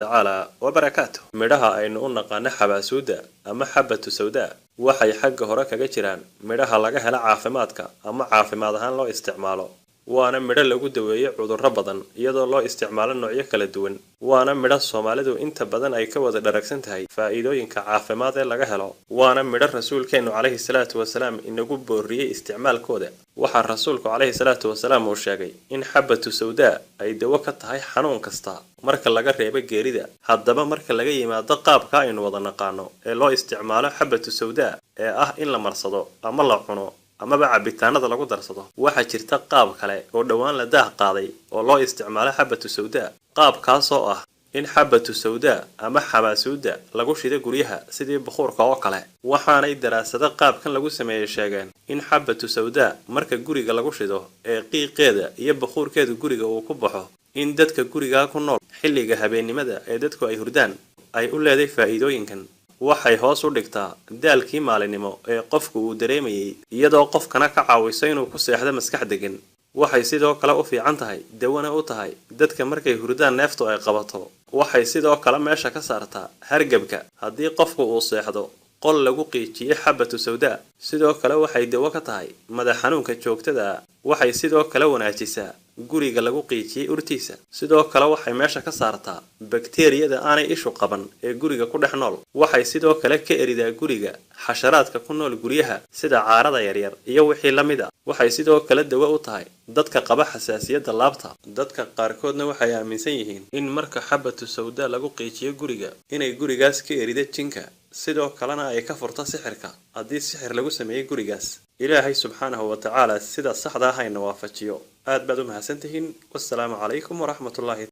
تعالى وبركاته مدها أي نقول حباسودة أما حبة سوداء waxay xagga hore kaga jiraan midhaha laga helo caafimaadka ama caafimaad ahaan loo isticmaalo waana midho lagu daweeyo cudurro badan iyadoo loo isticmaalo noocyo kala duwan waana midho Soomaalidu inta badan ay ka wada dharagsan tahay faa'iidooyinka caafimaad ee laga helo waana midho rasuulkeenu calayhi salaatu wasalaam inagu booriyay isticmaalkooda waxa rasuulku calayhi salaatu wasalaam uu sheegay in xabatu sawdaa ay dawo ka tahay xanuun kasta marka laga reebo geerida haddaba marka laga yimaado qaabka aynu wada naqaano ee loo isticmaalo xabatu sawdaa ee ah in la marsado ama la cuno ama cabitaanada lagu darsado waxa jirta qaab kale oo dhawaan la daah qaaday oo loo isticmaalo xabatu sawdaa qaabkaas oo ah in xabatu sawdaa ama xabaasuuda lagu shido guryaha sidii bukhurka oo kale waxaanay daraasado qaabkan lagu sameeyay sheegeen in xabatu sawdaa marka guriga lagu shido ee qiiqeeda iyo bukhurkeedu guriga uu ku baxo in dadka guriga ku nool xilliga habeenimada ee dadku ay hurdaan ay u leedahay faa'iidooyinkan waxay hoos u dhigtaa daalkii maalinimo ee qofku uu dareemayay iyadoo qofkana ka caawiso inuu ku seexdo maskax degan waxay sidoo kale u fiican tahay dawana u tahay dadka markay hurdaan neeftu ay qabato waxay sidoo kale meesha ka saartaa hargabka haddii qofku uu seexdo qol lagu qiijiyo xabatu sawdaa sidoo kale waxay dawo ka tahay madax xanuunka joogtada waxay sidoo kale wanaajisaa guriga lagu qiijiyay urtiisa sidoo kale waxay meesha ka saartaa bakteeriyada aanay ishu qaban ee guriga ku dhex nool waxay sidoo kale ka eridaa guriga xasharaadka ku nool guryaha sida caarada yaryar iyo wixii la mid ah waxay sidoo kale dawo u tahay dadka qaba xasaasiyadda laabta dadka qaarkoodna waxay aaminsan yihiin in marka xabatu sawdaa lagu qiijiyo guriga inay gurigaas ka erida jinka sidoo kalena ay ka furto sixirka haddii sixir lagu sameeyay gurigaas ilaahay subxaanahu wa ta'ala sida saxda ah ayna waafajiyo aad baad u mahadsantihiin wassalaamu calaykum waraxmatullaahi